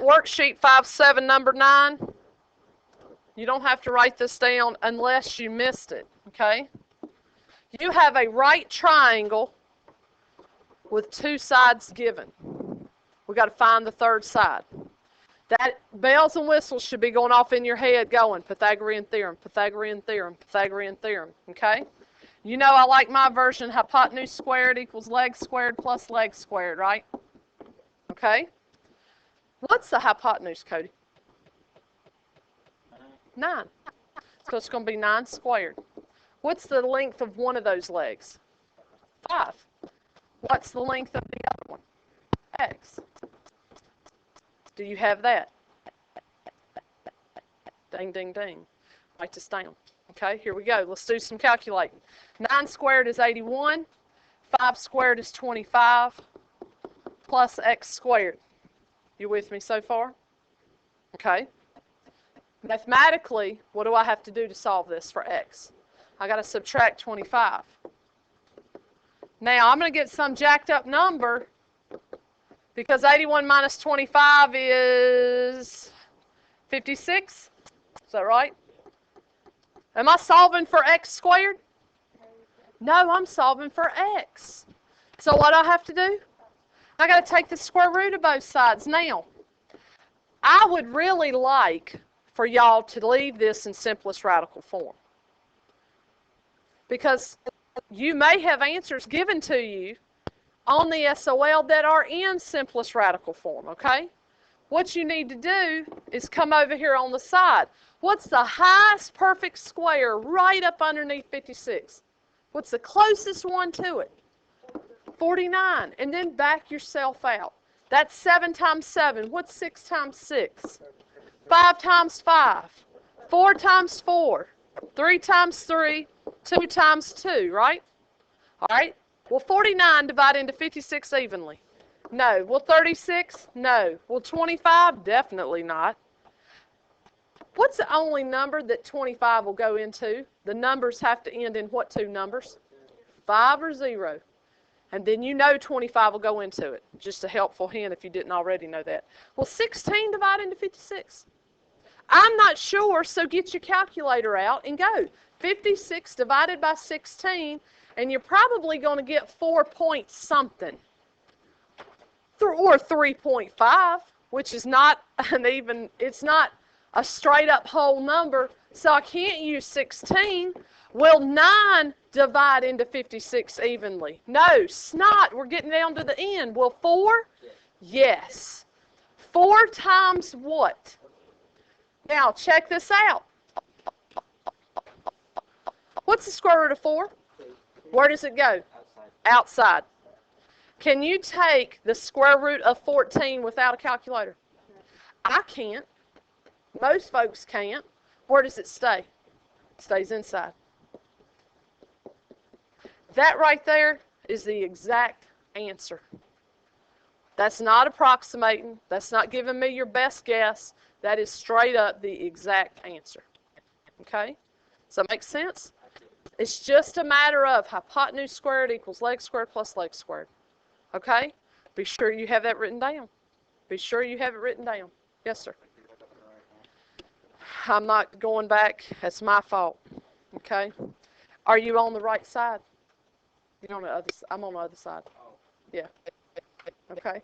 Worksheet 5-7, number 9. You don't have to write this down unless you missed it, okay? You have a right triangle with 2 sides given. We've got to find the third side. That bells and whistles should be going off in your head going, Pythagorean theorem, Pythagorean theorem, Pythagorean theorem, okay? You know I like my version, hypotenuse squared equals leg squared plus leg squared, right? Okay? What's the hypotenuse, Cody? 9. So it's going to be 9 squared. What's the length of one of those legs? 5. What's the length of the other one? X. Do you have that? Ding, ding, ding. Write this down. Okay, here we go. Let's do some calculating. 9 squared is 81. 5 squared is 25. Plus x squared. You with me so far? Okay. Mathematically, what do I have to do to solve this for x? I got to subtract 25. Now, I'm going to get some jacked up number because 81 minus 25 is 56. Is that right? Am I solving for x squared? No, I'm solving for x. So what do I have to do? I got to take the square root of both sides. Now, I would really like for y'all to leave this in simplest radical form, because you may have answers given to you on the SOL that are in simplest radical form, okay? What you need to do is come over here on the side. What's the highest perfect square right up underneath 56? What's the closest one to it? 49. And then back yourself out. That's 7 times 7. What's 6 times 6? 5 times 5. 4 times 4. 3 times 3. 2 times 2, right? All right. Will 49 divide into 56 evenly? No. Will 36? No. Will 25? Definitely not. What's the only number that 25 will go into? The numbers have to end in what 2 numbers? 5 or 0. And then you know 25 will go into it. Just a helpful hint if you didn't already know that. Will 16 divide into 56? I'm not sure, so get your calculator out and go. 56 divided by 16, and you're probably going to get 4 point something. Or 3.5, which is not an even, it's not a straight up whole number, so I can't use 16. Will 9 divide into 56 evenly? No, snot, we're getting down to the end. Will 4? Yes. 4 times what? Now, check this out. What's the square root of 4? Where does it go? Outside. Can you take the square root of 14 without a calculator? I can't. Most folks can't. Where does it stay? It stays inside. That right there is the exact answer. That's not approximating. That's not giving me your best guess. That is straight up the exact answer. Okay? Does that make sense? It's just a matter of hypotenuse squared equals leg squared plus leg squared. Okay? Be sure you have that written down. Be sure you have it written down. Yes, sir. I'm not going back. That's my fault. Okay? Are you on the right side? You're on the other side. I'm on the other side. Yeah. Okay.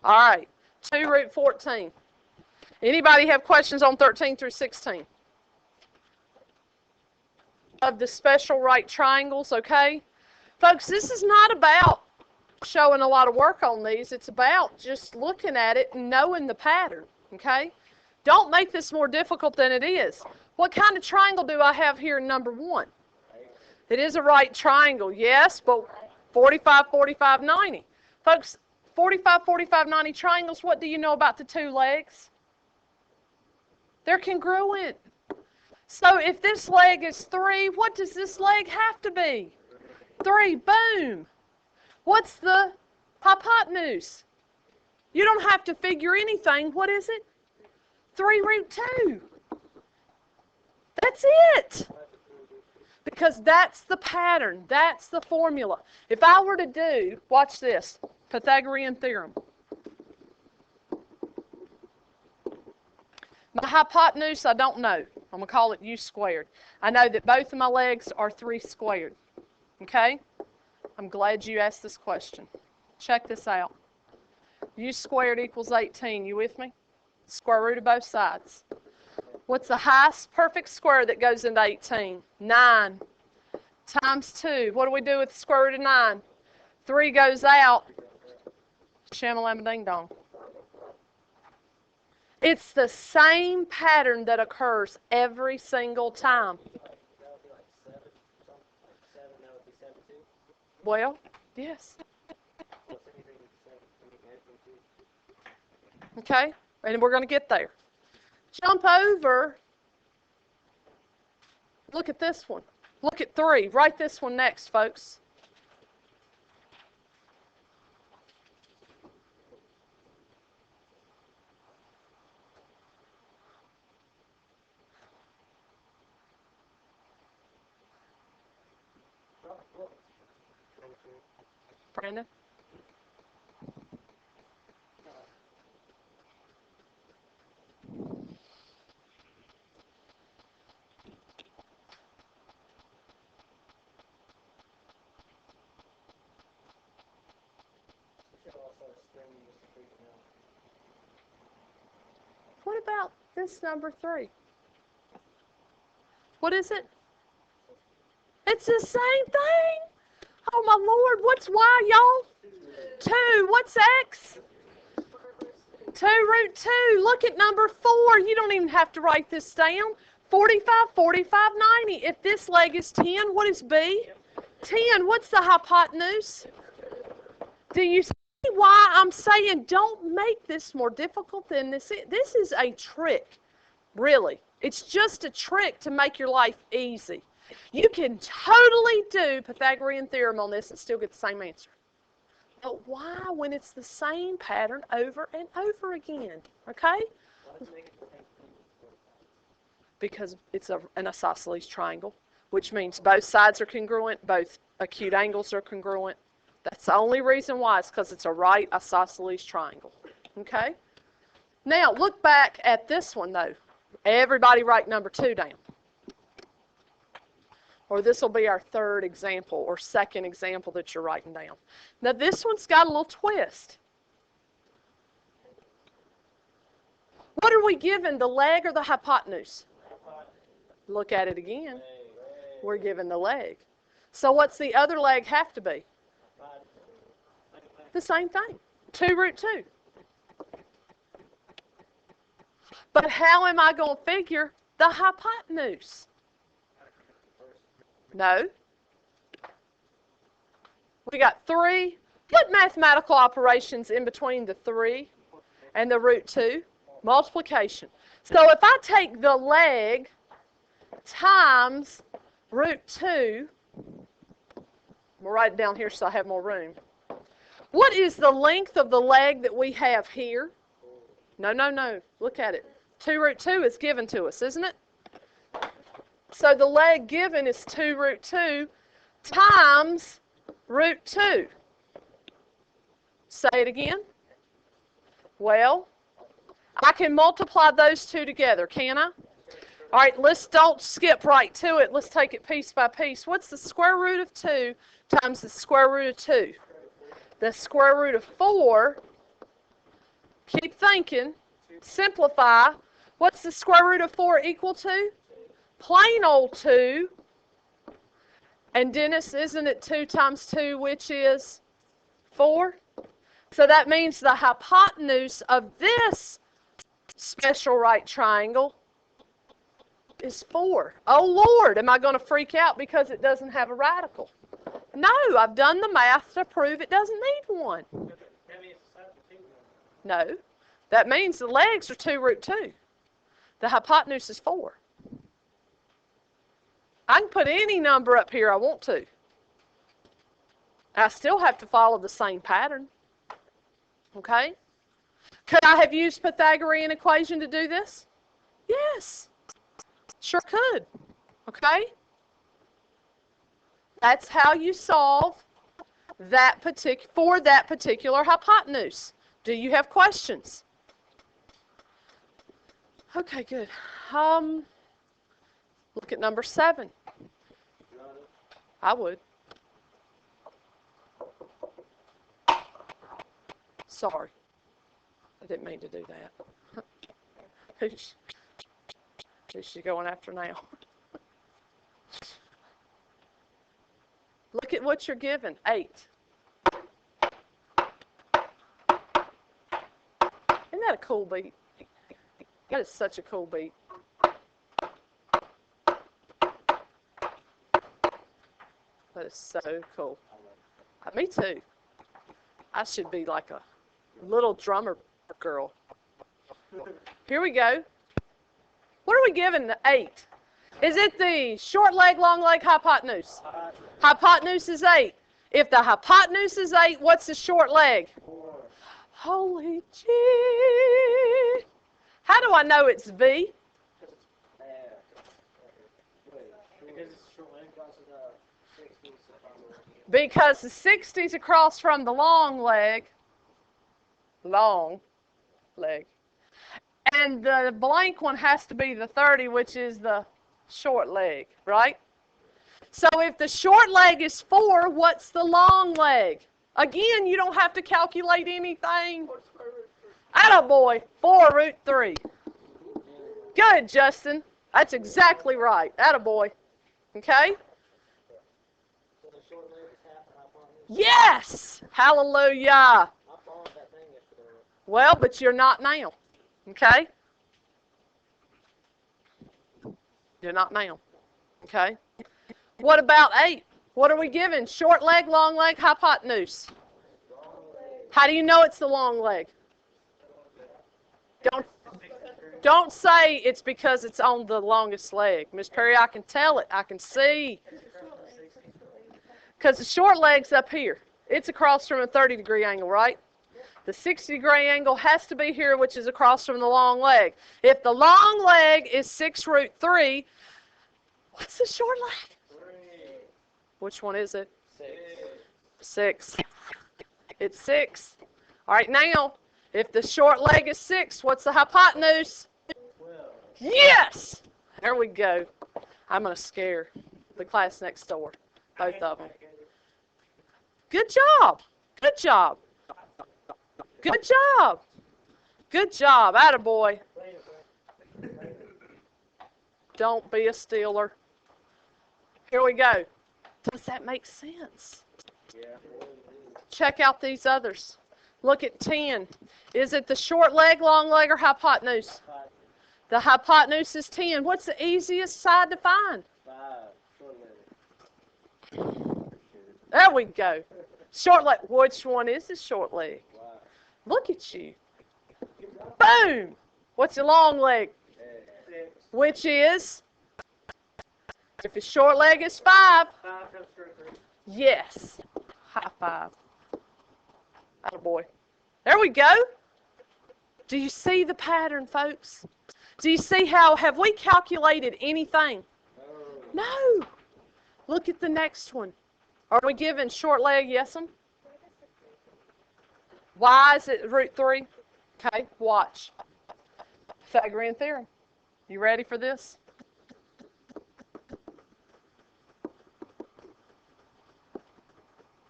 All right. 2 root 14. Anybody have questions on 13 through 16? Of the special right triangles, okay? Folks, this is not about showing a lot of work on these. It's about just looking at it and knowing the pattern, okay? Don't make this more difficult than it is. What kind of triangle do I have here in number 1? It is a right triangle, yes, but 45, 45, 90. Folks, 45, 45, 90 triangles, what do you know about the 2 legs? They're congruent. So if this leg is 3, what does this leg have to be? 3, boom. What's the hypotenuse? You don't have to figure anything. What is it? 3 root 2. That's it. Because that's the pattern. That's the formula. If I were to do, watch this, Pythagorean theorem. My hypotenuse, I don't know. I'm going to call it u squared. I know that both of my legs are 3 squared. Okay? I'm glad you asked this question. Check this out. U squared equals 18. You with me? Square root of both sides. What's the highest perfect square that goes into 18? 9 times 2. What do we do with the square root of 9? 3 goes out. Shamalama ding dong. It's the same pattern that occurs every single time. Well, yes. Okay, and we're going to get there. Jump over. Look at this one. Look at 3. Write this one next, folks. Brandon? What about this number 3? What is it? It's the same thing. Oh, my Lord. What's y, y'all? 2. What's x? 2 root 2. Look at number 4. You don't even have to write this down. 45, 45, 90. If this leg is 10, what is b? 10. What's the hypotenuse? Do you see why I'm saying don't make this more difficult than this is? This is a trick, really. It's just a trick to make your life easy. You can totally do Pythagorean theorem on this and still get the same answer. But why when it's the same pattern over and over again? Okay? Because it's an isosceles triangle, which means both sides are congruent, both acute angles are congruent. That's the only reason why. It's because it's a right isosceles triangle. Okay? Now, look back at this one, though. Everybody write number 2 down. Or this will be our third example or second example that you're writing down. Now, this one's got a little twist. What are we given, the leg or the hypotenuse? Look at it again. We're given the leg. So what's the other leg have to be? The same thing. 2 root 2. But how am I going to figure the hypotenuse? No. We got 3. Put mathematical operations in between the 3 and the root 2. Multiplication. So if I take the leg times root 2, we'll write it down here so I have more room. What is the length of the leg that we have here? No, no, no. Look at it. 2 root 2 is given to us, isn't it? So the leg given is 2 root 2 times root 2. Say it again. Well, I can multiply those two together, can I? All right, don't skip right to it. Let's take it piece by piece. What's the square root of 2 times the square root of 2? The square root of 4. Keep thinking. Simplify. What's the square root of 4 equal to? Plain old 2. And Dennis, isn't it 2 times 2, which is 4? So that means the hypotenuse of this special right triangle is 4. Oh, Lord, am I going to freak out because it doesn't have a radical? No, I've done the math to prove it doesn't need one. No, that means the legs are 2 root 2. The hypotenuse is 4. I can put any number up here I want to. I still have to follow the same pattern. Okay? Could I have used Pythagorean equation to do this? Yes. Sure could. Okay? That's how you solve that for that particular hypotenuse. Do you have questions? Okay, good. Look at number 7. I would. Sorry. I didn't mean to do that. Who's she going after now? Look at what you're given. 8. Isn't that a cool beat? That is such a cool beat. That is so cool. Me too. I should be like a little drummer girl. Here we go. What are we giving the 8? Is it the short leg, long leg, hypotenuse? Hypotenuse is 8. If the hypotenuse is 8, what's the short leg? 4. Holy gee. How do I know it's V? Because the 60 is across from the long leg. Long leg. And the blank one has to be the 30, which is the short leg, right? So if the short leg is 4, what's the long leg? Again, you don't have to calculate anything. Attaboy, 4 root 3. Good, Justin. That's exactly right. Attaboy. Okay? Yes! Hallelujah. Well, but you're not now. Okay? You're not now. Okay? What about 8? What are we given? Short leg, long leg, hypotenuse. How do you know it's the long leg? Don't say it's because it's on the longest leg. Miss Perry, I can tell it. I can see. Because the short leg's up here. It's across from a 30-degree angle, right? The 60-degree angle has to be here, which is across from the long leg. If the long leg is 6 root 3, what's the short leg? 3. Which one is it? 6. 6. It's 6. All right, now, if the short leg is 6, what's the hypotenuse? 12. Yes! There we go. I'm going to scare the class next door, both of them. Good job. Good job. Good job. Good job. Attaboy. Don't be a stealer. Here we go. Does that make sense? Yeah. Check out these others. Look at 10. Is it the short leg, long leg, or hypotenuse? 5. The hypotenuse is 10. What's the easiest side to find? 5. Short leg. There we go. Short leg. Which one is the short leg? 5. Look at you. Boom. What's the long leg? 6. Which is? If the short leg is 5. 5 times 3. Yes. High five. Attaboy. There we go. Do you see the pattern, folks? Do you see how, have we calculated anything? No. Look at the next one. Are we given short leg, yes'm? Why is it root 3? Okay, watch. Pythagorean theorem. You ready for this?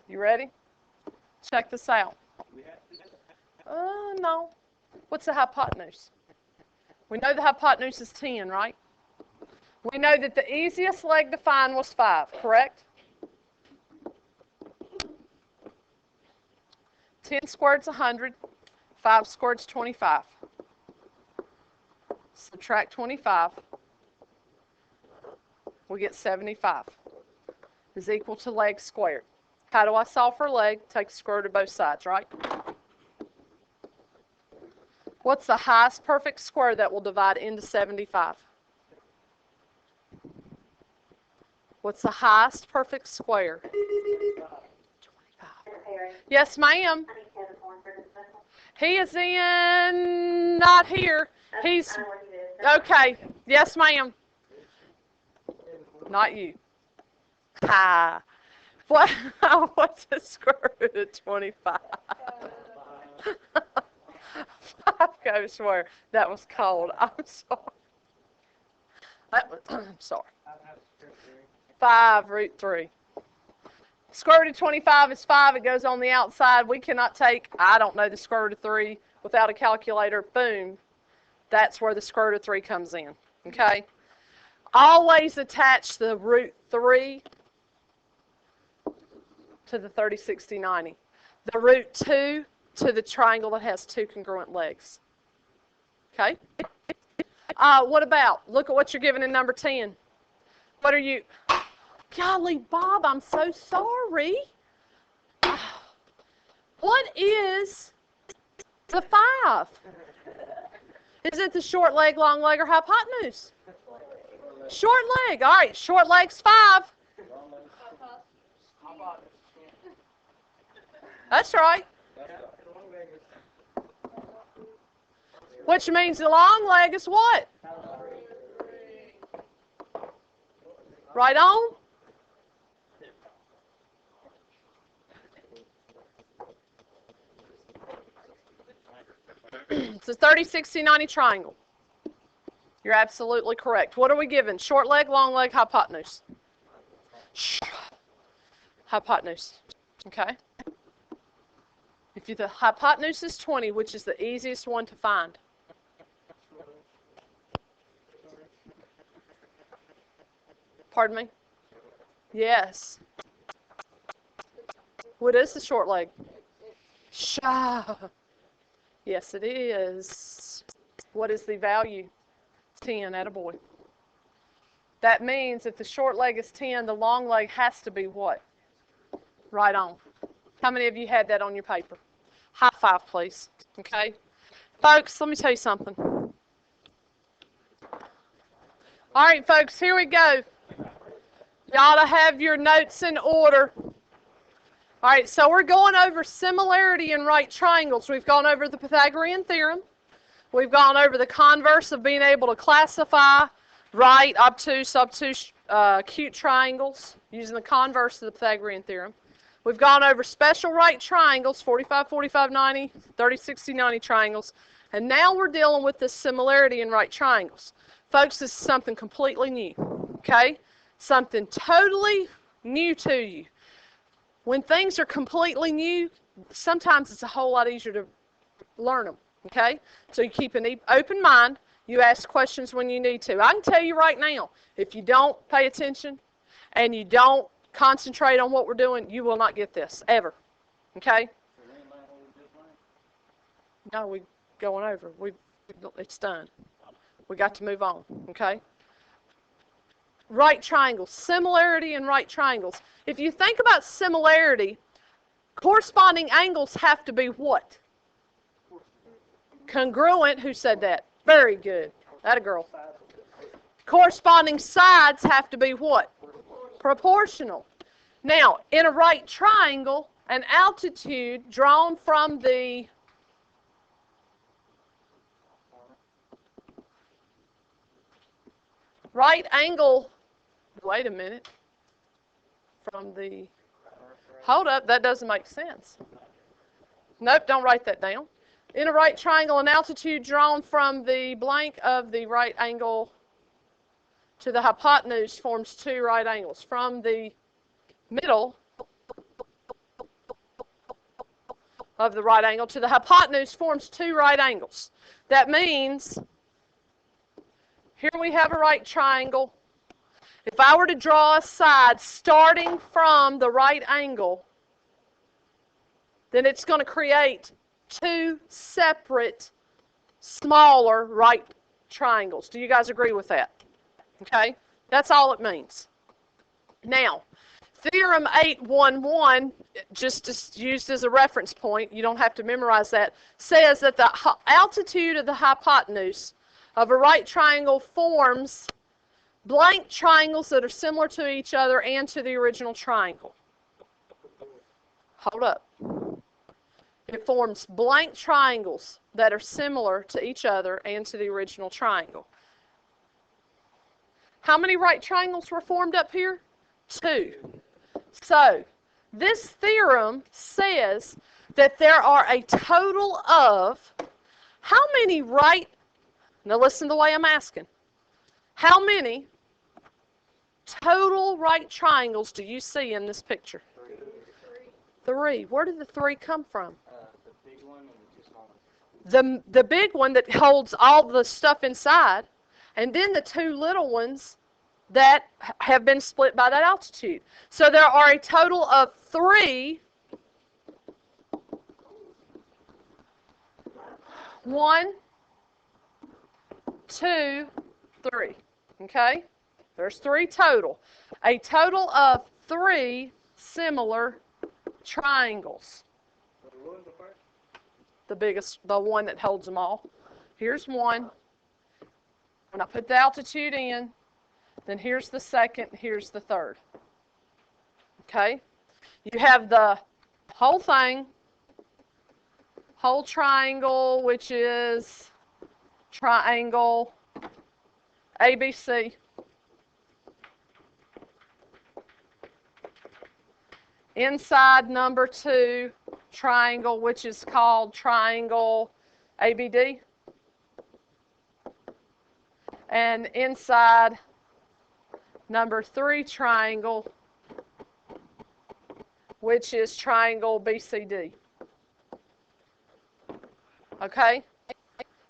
You ready? Check this out. No. What's the hypotenuse? We know the hypotenuse is 10, right? We know that the easiest leg to find was 5, correct? 10 squared is 100. 5 squared is 25. Subtract 25. We get 75. Is equal to leg squared. How do I solve for leg? Take the square root of both sides, right? What's the highest perfect square that will divide into 75? What's the highest perfect square? 25. Yes, ma'am. He is in, not here. He's, okay. Yes, ma'am. Not you. Ha. What? What's the square root of 25? 5 goes where? That was cold. I'm sorry. I'm sorry. 5 root 3. Square root of 25 is 5. It goes on the outside. We cannot take, I don't know, the square root of 3 without a calculator. Boom. That's where the square root of 3 comes in. Okay? Always attach the root 3 to the 30, 60, 90. The root 2 to the triangle that has 2 congruent legs. Okay? What about, look at what you're given in number 10. What are you, golly, Bob, I'm so sorry. What is the 5? Is it the short leg, long leg, or hypotenuse? Short leg. All right, short leg's 5. That's right. Which means the long leg is what? Right on? It's a 30, 60, 90 triangle. You're absolutely correct. What are we given? Short leg, long leg, hypotenuse. Hypotenuse. Okay? If the hypotenuse is 20, which is the easiest one to find? Pardon me? Yes. What is the short leg? Yes, it is. What is the value? 10, attaboy. That means if the short leg is 10, the long leg has to be what? Right on. How many of you had that on your paper? High five, please. Okay? Folks, let me tell you something. All right, folks, here we go. You ought to have your notes in order. All right, so we're going over similarity in right triangles. We've gone over the Pythagorean theorem. We've gone over the converse of being able to classify right, obtuse, acute triangles using the converse of the Pythagorean theorem. We've gone over special right triangles, 45, 45, 90, 30, 60, 90 triangles. And now we're dealing with the similarity in right triangles. Folks, this is something completely new, okay? Something totally new to you. When things are completely new, sometimes it's a whole lot easier to learn them, okay? So you keep an open mind. You ask questions when you need to. I can tell you right now, if you don't pay attention and you don't concentrate on what we're doing, you will not get this, ever, okay? No, we're going over. It's done. We got to move on, okay? Right triangles, similarity in right triangles. If you think about similarity, corresponding angles have to be what? Congruent. Who said that? Very good. That a girl. Corresponding sides have to be what? Proportional. Now, in a right triangle, an altitude drawn from the right angle, wait a minute, from the, hold up, that doesn't make sense. Nope, don't write that down. In a right triangle, an altitude drawn from the blank of the right angle to the hypotenuse forms 2 right angles. From the middle of the right angle to the hypotenuse forms 2 right angles. That means here we have a right triangle. If I were to draw a side starting from the right angle, then it's going to create 2 separate, smaller right triangles. Do you guys agree with that? Okay? That's all it means. Now, Theorem 811, just used as a reference point, you don't have to memorize that, says that the altitude of the hypotenuse of a right triangle forms blank triangles that are similar to each other and to the original triangle. Hold up. It forms blank triangles that are similar to each other and to the original triangle. How many right triangles were formed up here? 2. So, this theorem says that there are a total of How many right, now listen to the way I'm asking. How many total right triangles do you see in this picture? Three. Where did the three come from? The big one and the two small ones. The big one that holds all the stuff inside, and then the two little ones that have been split by that altitude. So there are a total of three. 1, 2, 3. Okay? There's three total. A total of three similar triangles. What was the first? The biggest, the one that holds them all. Here's one. When I put the altitude in, then here's the second, here's the third. Okay? You have the whole thing, whole triangle, which is triangle ABC. Inside number 2 triangle, which is called triangle ABD. And inside number 3 triangle, which is triangle BCD. Okay?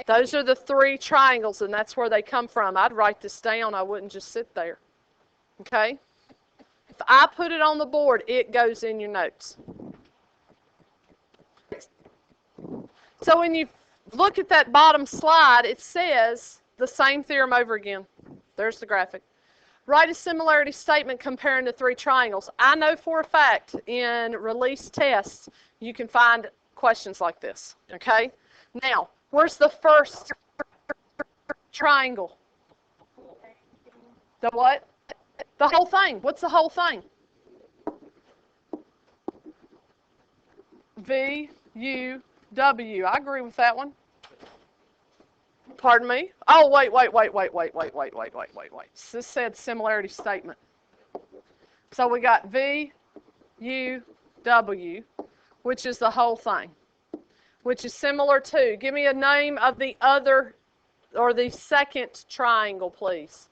Those are the 3 triangles, and that's where they come from. I'd write this down. I wouldn't just sit there. Okay? If I put it on the board, it goes in your notes. So when you look at that bottom slide, it says the same theorem over again. There's the graphic. Write a similarity statement comparing the 3 triangles. I know for a fact in release tests, you can find questions like this. Okay? Now, where's the first triangle? The what? The whole thing. What's the whole thing? V, U, W. I agree with that one. Pardon me? Oh, wait. This said similarity statement. So we got V, U, W, which is the whole thing, which is similar to. Give me a name of the other, or the second triangle, please.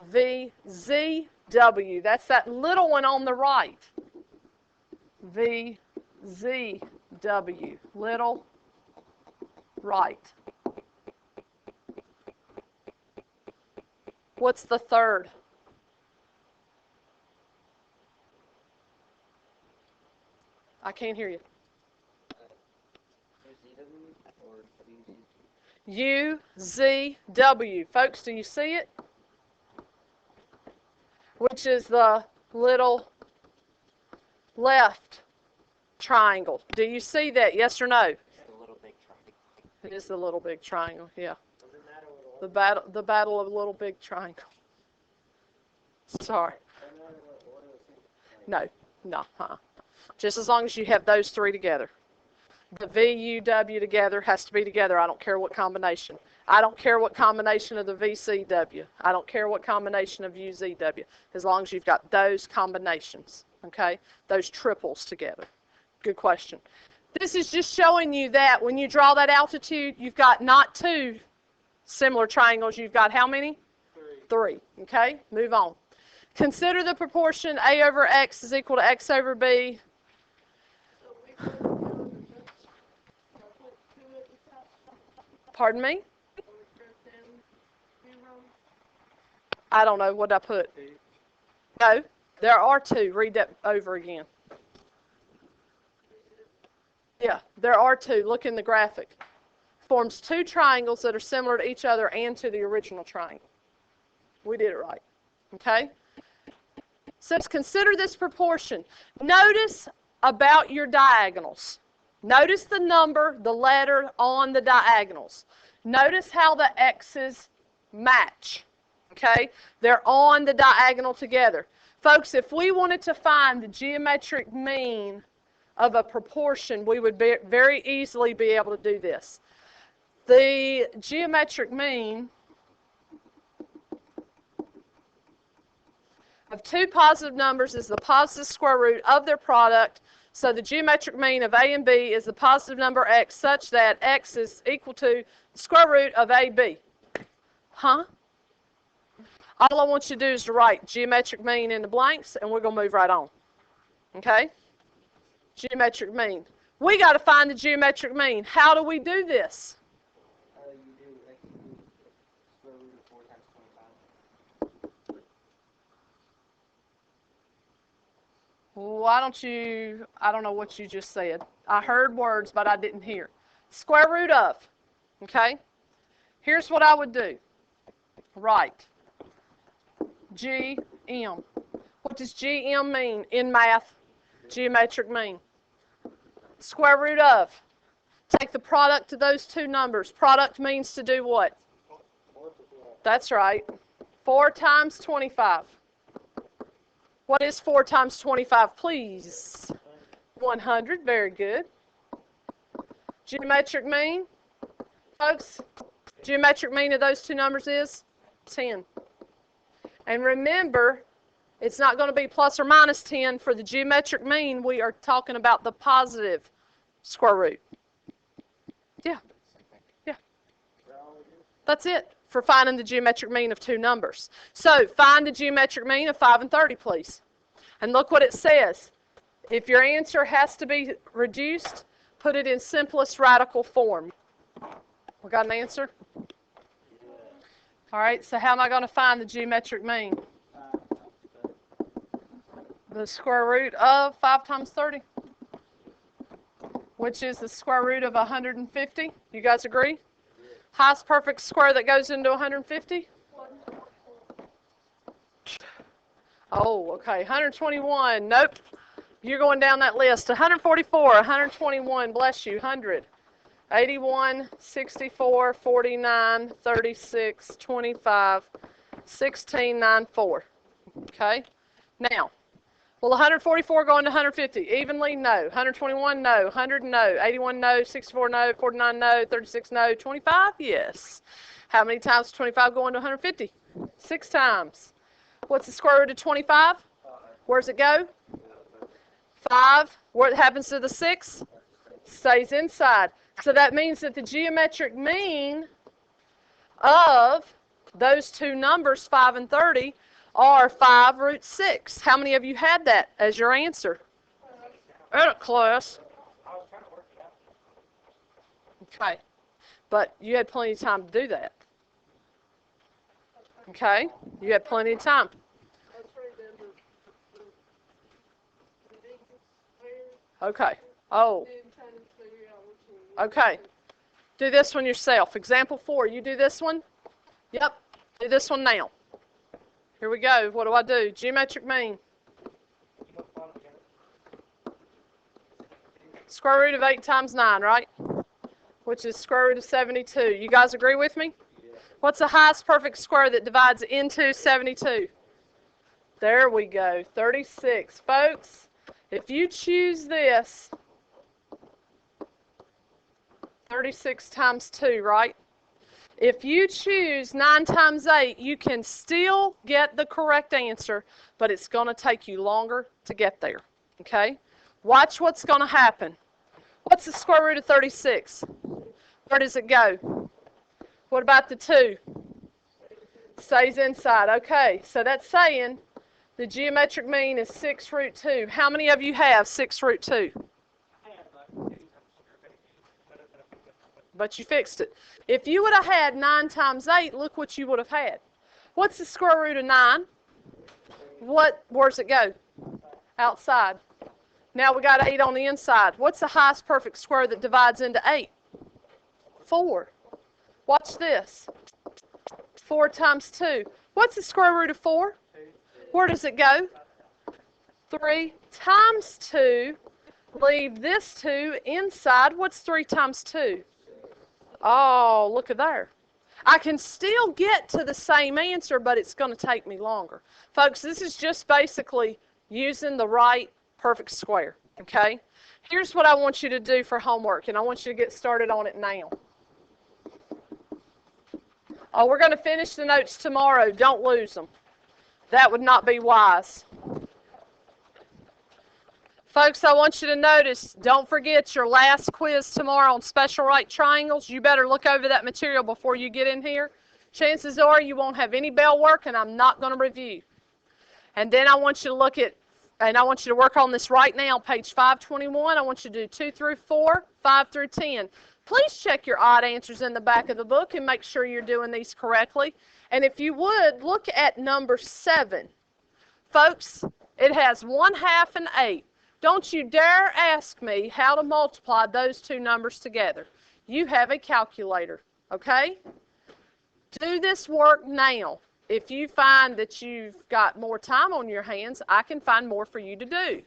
V, Z, W. That's that little one on the right. V, Z, W. Little right. What's the third? I can't hear you. U, Z, W. Folks, do you see it? Which is the little left triangle. Do you see that? Yes or no? It's the little big triangle. It is the little big triangle, yeah. The battle of the little big triangle. Sorry. No. Just as long as you have those 3 together. The VUW together has to be together. I don't care what combination. I don't care what combination of the VCW. I don't care what combination of UZW. As long as you've got those combinations, okay? Those triples together. Good question. This is just showing you that when you draw that altitude, you've got not 2 similar triangles. You've got how many? 3. Okay? Move on. Consider the proportion A over X is equal to X over B. Pardon me? I don't know what I put. No, there are 2. Read that over again. Yeah, there are 2. Look in the graphic. Forms 2 triangles that are similar to each other and to the original triangle. We did it right. Okay? So consider this proportion. Notice about your diagonals. Notice the number, the letter on the diagonals. Notice how the X's match. Okay? They're on the diagonal together. Folks, if we wanted to find the geometric mean of a proportion, we would very easily be able to do this. The geometric mean of 2 positive numbers is the positive square root of their product So the geometric mean of A and B is the positive number x such that x is equal to the square root of AB. Huh? All I want you to do is to write geometric mean in the blanks, and we're going to move right on. Okay? Geometric mean. We got to find the geometric mean. How do we do this? You do x equals square root of 4 times 25. Why don't you, I don't know what you just said. I heard words, but I didn't hear. Square root of. Okay? Here's what I would do. Write GM. What does GM mean in math? Geometric mean. Square root of. Take the product of those two numbers. Product means to do what? That's right. 4 times 25. What is 4 times 25, please? 100. Very good. Geometric mean, folks, geometric mean of those two numbers is 10. And remember, it's not going to be plus or minus 10. For the geometric mean, we are talking about the positive square root. Yeah. Yeah. That's it for finding the geometric mean of two numbers. So find the geometric mean of 5 and 30, please. And look what it says. If your answer has to be reduced, put it in simplest radical form. We got an answer? All right, so how am I going to find the geometric mean? The square root of 5 times 30, which is the square root of 150. You guys agree? Highest perfect square that goes into 150? Oh, okay. 121. Nope. You're going down that list. 144, 121, bless you, 100. 81, 64, 49, 36, 25, 16, 9, 4. Okay? Now, will 144 go into 150? Evenly? No. 121? No. 100? No. 81? No. 64? No. 49? No. 36? No. 25? Yes. How many times does 25 go into 150? 6 times. What's the square root of 25? Where's it go? 5. What happens to the 6? Stays inside. So that means that the geometric mean of those two numbers, 5 and 30, are 5 root 6. How many of you had that as your answer? Class. Okay. But you had plenty of time to do that. Okay? You had plenty of time. Okay. Oh. Okay. Do this one yourself. Example 4. You do this one? Yep. Do this one now. Here we go. What do I do? Geometric mean. Square root of 8 times 9, right? Which is square root of 72. You guys agree with me? What's the highest perfect square that divides into 72? There we go. 36. Folks, if you choose this, 36 times 2, right? If you choose 9 times 8, you can still get the correct answer, but it's going to take you longer to get there, okay? Watch what's going to happen. What's the square root of 36? Where does it go? What about the 2? Stays inside. Okay, so that's saying the geometric mean is 6 root 2. How many of you have 6 root 2? But you fixed it. If you would have had 9 times 8, look what you would have had. What's the square root of 9? Where's it go? Outside. Now we got 8 on the inside. What's the highest perfect square that divides into 8? 4. Watch this. 4 times 2. What's the square root of 4? Where does it go? 3 times 2. Leave this 2 inside. What's 3 times 2? Oh, look at there. I can still get to the same answer, but it's going to take me longer. Folks, this is just basically using the right perfect square, okay? Here's what I want you to do for homework, and I want you to get started on it now. Oh, we're going to finish the notes tomorrow. Don't lose them. That would not be wise. Folks, I want you to notice, don't forget your last quiz tomorrow on special right triangles. You better look over that material before you get in here. Chances are you won't have any bell work, and I'm not going to review. And then I want you to look at, and I want you to work on this right now, page 521. I want you to do 2 through 4, 5 through 10. Please check your odd answers in the back of the book and make sure you're doing these correctly. And if you would, look at number 7. Folks, it has 1/2 and 8. Don't you dare ask me how to multiply those two numbers together. You have a calculator, okay? Do this work now. If you find that you've got more time on your hands, I can find more for you to do.